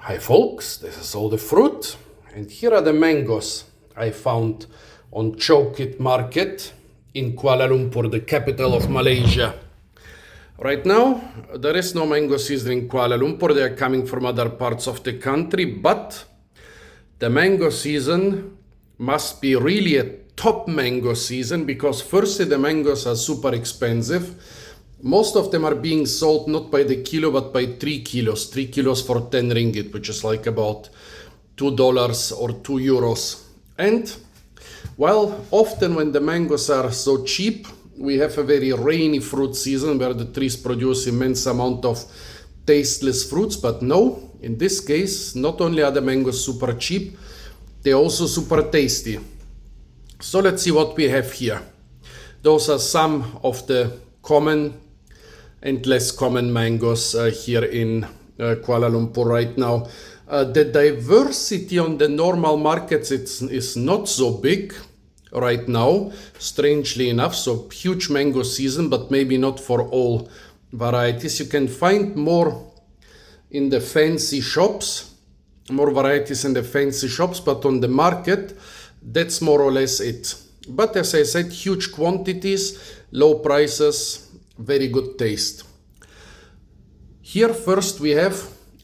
Hi folks, this is all the fruit, and here are the mangoes I found on Chowkit Market in Kuala Lumpur, the capital of Malaysia. Right now, there is no mango season in Kuala Lumpur. They are coming from other parts of the country, but the mango season must be really a top mango season because firstly, the mangoes are super expensive. Most of them are being sold not by the kilo, but by 3 kilos. 3 kilos for 10 ringgit, which is like about $2 or 2 euros. And, well, often when the mangoes are so cheap, we have a very rainy fruit season where the trees produce immense amount of tasteless fruits. But no, in this case, not only are the mangoes super cheap, they're also super tasty. So let's see what we have here. Those are some of the common and less common mangoes here in Kuala Lumpur right now. The diversity on the normal markets is not so big right now, strangely enough. So huge mango season, but maybe not for all varieties. You can find more in the fancy shops, more varieties in the fancy shops, but on the market, that's more or less it. But as I said, huge quantities, low prices, very good taste. Here first we have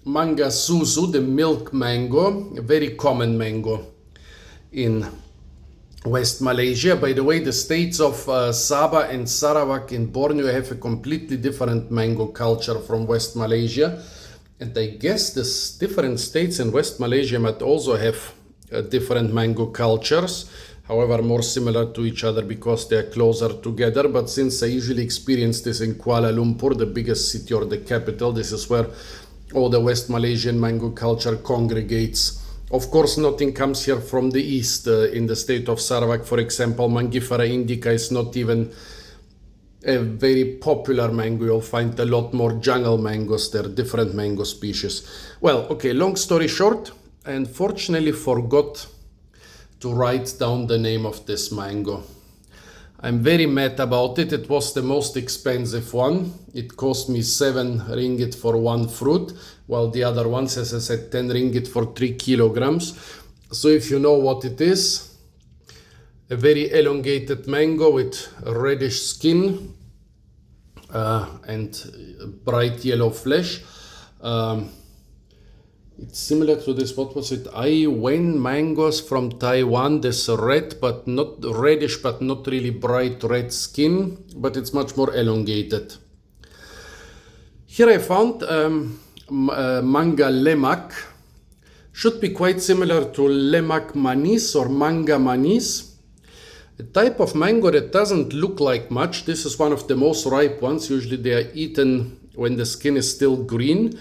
Mangga Susu, the milk mango, a very common mango in West Malaysia. By the way, the states of Sabah and Sarawak in Borneo have a completely different mango culture from West Malaysia. And I guess these different states in West Malaysia might also have different mango cultures. However, more similar to each other because they are closer together. But since I usually experience this in Kuala Lumpur, the biggest city or the capital, this is where all the West Malaysian mango culture congregates. Of course, nothing comes here from the east. In the state of Sarawak, for example, Mangifera indica is not even a very popular mango. You'll find a lot more jungle mangoes. They're different mango species. Well, okay, long story short, I unfortunately forgot to write down the name of this mango. I'm very mad about it. It was the most expensive one. It cost me 7 ringgit for one fruit, while the other ones, as I said, 10 ringgit for 3 kilograms. So if you know what it is, a very elongated mango with reddish skin and bright yellow flesh. It's similar to this, what was it? Wen mangoes from Taiwan. This red, but not reddish, but not really bright red skin, but it's much more elongated. Here I found Mangga Lemak. Should be quite similar to Lemak manis or Mangga manis. A type of mango that doesn't look like much. This is one of the most ripe ones. Usually they are eaten when the skin is still green.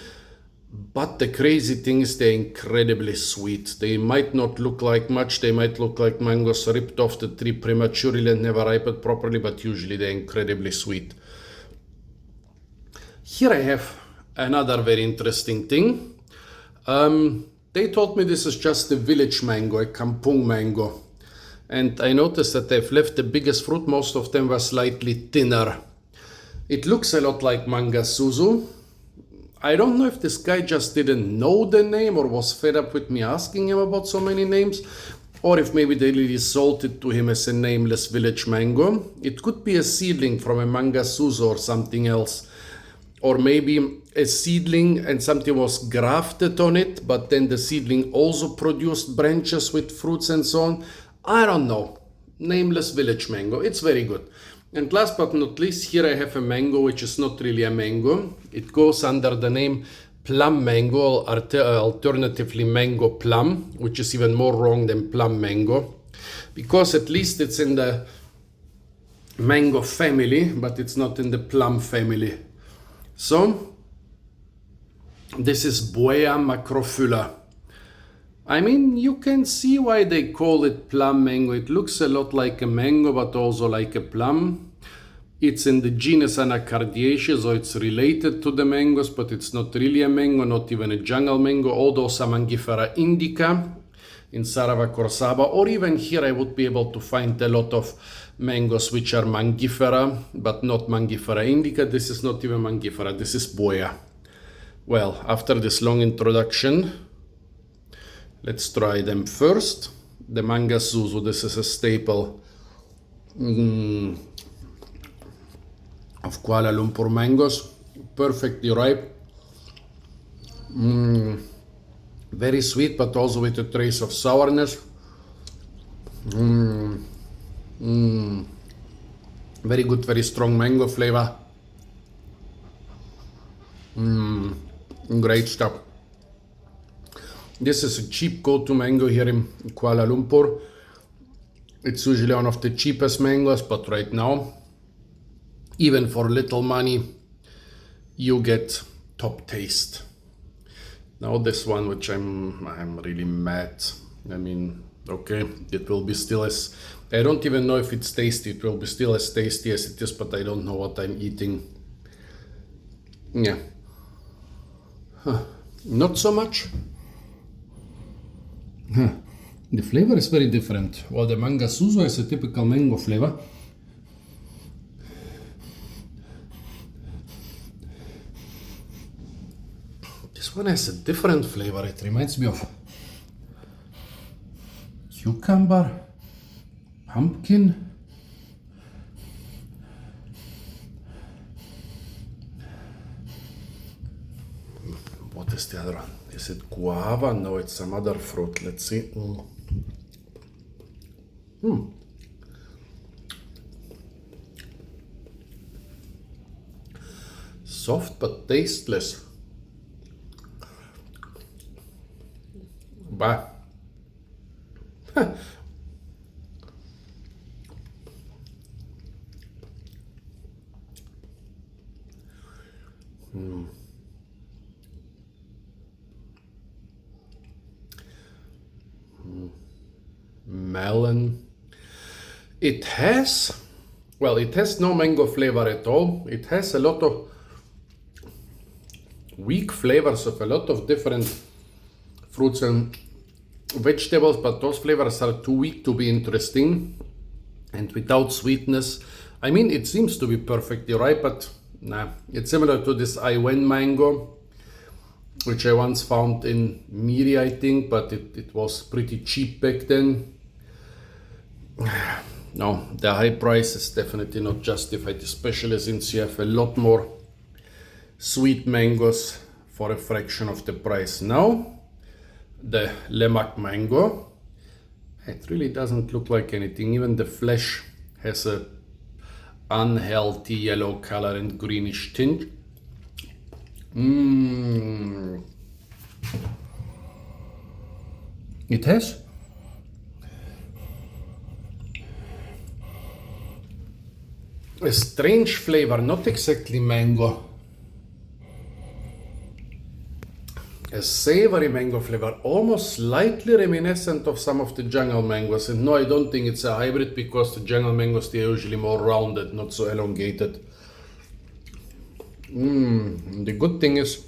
But the crazy thing is they're incredibly sweet. They might not look like much. They might look like mangoes ripped off the tree prematurely and never ripened properly, but usually they're incredibly sweet. Here I have another very interesting thing. They told me this is just a village mango, a kampung mango. And I noticed that they've left the biggest fruit. Most of them were slightly thinner. It looks a lot like Mangga Susu. I don't know if this guy just didn't know the name or was fed up with me asking him about so many names, or if maybe they really sold it to him as a nameless village mango. It could be a seedling from a Mangga Susu or something else. Or maybe a seedling and something was grafted on it, but then the seedling also produced branches with fruits and so on. I don't know. Nameless village mango. It's very good. And last but not least, here I have a mango which is not really a mango. It goes under the name Plum Mango, alternatively Mango Plum, which is even more wrong than Plum Mango, because at least it's in the mango family, but it's not in the plum family. So, this is Bouea macrophylka. I mean, you can see why they call it plum mango. It looks a lot like a mango, but also like a plum. It's in the genus Anacardiaceae, so it's related to the mangoes, but it's not really a mango, not even a jungle mango. All those are Mangifera indica in Sarawak or Sabah, or even here I would be able to find a lot of mangoes which are Mangifera, but not Mangifera indica. This is not even Mangifera, this is Bouea. Well, after this long introduction, Let's try them first. The Mangga Suzu, this is a staple of Kuala Lumpur mangoes. Perfectly ripe. Very sweet, but also with a trace of sourness. Very good, very strong mango flavor. Great stuff. This is a cheap go-to mango here in Kuala Lumpur. It's usually one of the cheapest mangoes, but right now, even for little money, you get top taste. Now this one, which I'm really mad. I mean, okay, it will be still as, I don't even know if it's tasty. It will be still as tasty as it is, but I don't know what I'm eating. Yeah. Not so much. The flavor is very different. While the Mangga Suzu has a typical mango flavor, this one has a different flavor. It reminds me of cucumber, pumpkin. What is the other one? Is it guava? No, it's some other fruit. Let's see. Soft but tasteless. Bah. Melon. It has, well, it has no mango flavor at all. It has a lot of weak flavors of a lot of different fruits and vegetables, but those flavors are too weak to be interesting and without sweetness. I mean, it seems to be perfectly ripe, but nah, it's similar to this Iwen mango, which I once found in Miri, I think, but it was pretty cheap back then. No, the high price is definitely not justified, especially since you have a lot more sweet mangoes for a fraction of the price. Now, the Lemak mango, it really doesn't look like anything. Even the flesh has a unhealthy yellow color and greenish tint. It has a strange flavor, not exactly mango. A savory mango flavor, almost slightly reminiscent of some of the jungle mangoes. And no, I don't think it's a hybrid, because the jungle mangoes, they're usually more rounded, not so elongated. The good thing is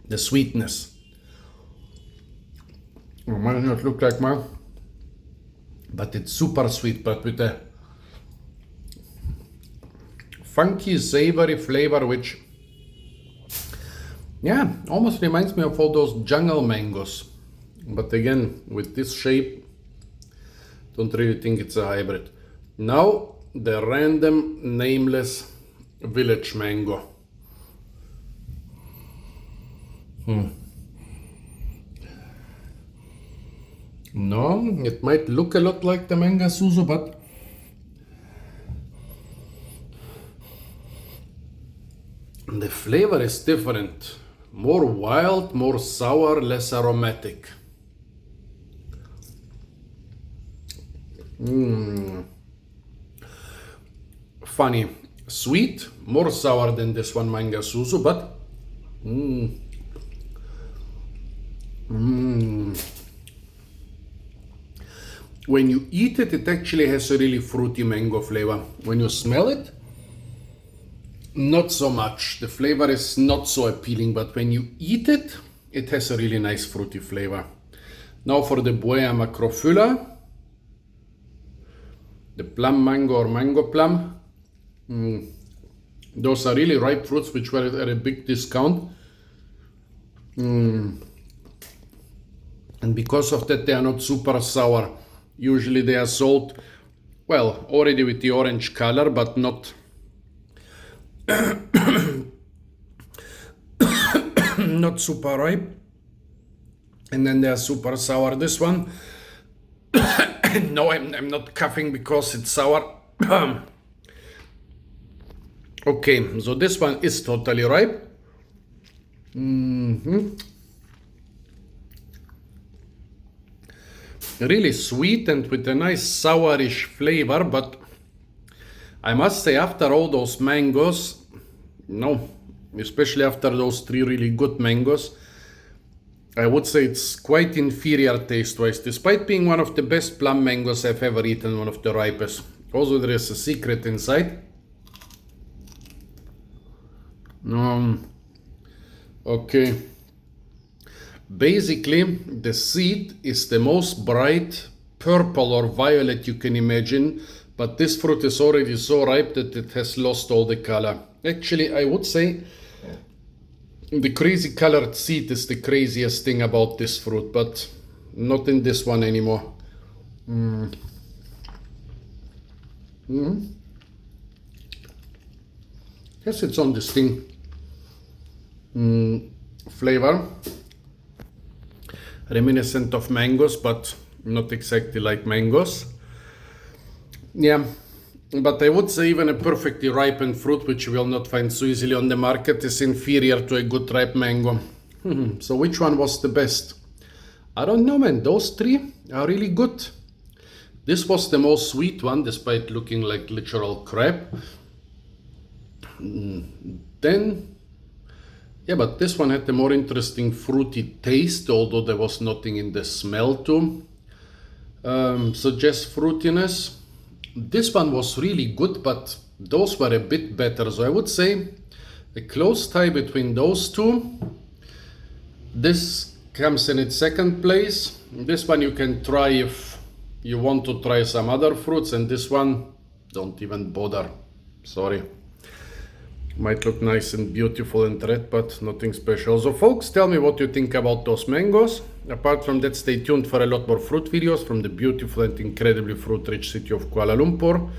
the sweetness. It might not look like mine, but it's super sweet, but with a funky, savory flavor, which, yeah, almost reminds me of all those jungle mangoes. But again, with this shape, don't really think it's a hybrid. Now, the random, nameless village mango. No, it might look a lot like the Mangga Suzu, but the flavor is different. More wild, more sour, less aromatic. Funny. Sweet, more sour than this one Mangga Suzu, but when you eat it, it actually has a really fruity mango flavor. When you smell it, not so much. The flavor is not so appealing, but when you eat it, it has a really nice fruity flavor. Now for the Bouea macrophylka, the plum mango or mango plum. Those are really ripe fruits which were at a big discount. Because of that, they are not super sour. Usually they are sold, well, already with the orange color, but not not super ripe. And then they are super sour. This one, no, I'm not coughing because it's sour. Okay, so this one is totally ripe. Really sweet and with a nice sourish flavor, but I must say after all those mangoes, no, especially after those 3 really good mangoes, I would say it's quite inferior taste-wise, despite being one of the best plum mangoes I've ever eaten, one of the ripest. Also, there is a secret inside. Okay. Basically, the seed is the most bright purple or violet you can imagine, but this fruit is already so ripe that it has lost all the color. Actually, I would say the crazy colored seed is the craziest thing about this fruit, but not in this one anymore. Has its own distinct flavor, reminiscent of mangoes, but not exactly like mangoes. Yeah, but I would say even a perfectly ripened fruit, which you will not find so easily on the market, is inferior to a good ripe mango. So which one was the best? I don't know, man. Those 3 are really good. This was the most sweet one, despite looking like literal crap. Then, yeah, but this one had a more interesting fruity taste, although there was nothing in the smell to suggest fruitiness. This one was really good, but those were a bit better. So I would say a close tie between those 2. This comes in its second place. This one you can try if you want to try some other fruits, and this one, don't even bother. Sorry. Might look nice and beautiful and red, but nothing special. So folks, tell me what you think about those mangoes. Apart from that, stay tuned for a lot more fruit videos from the beautiful and incredibly fruit-rich city of Kuala Lumpur.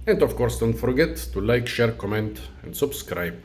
And of course, don't forget to like, share, comment and subscribe.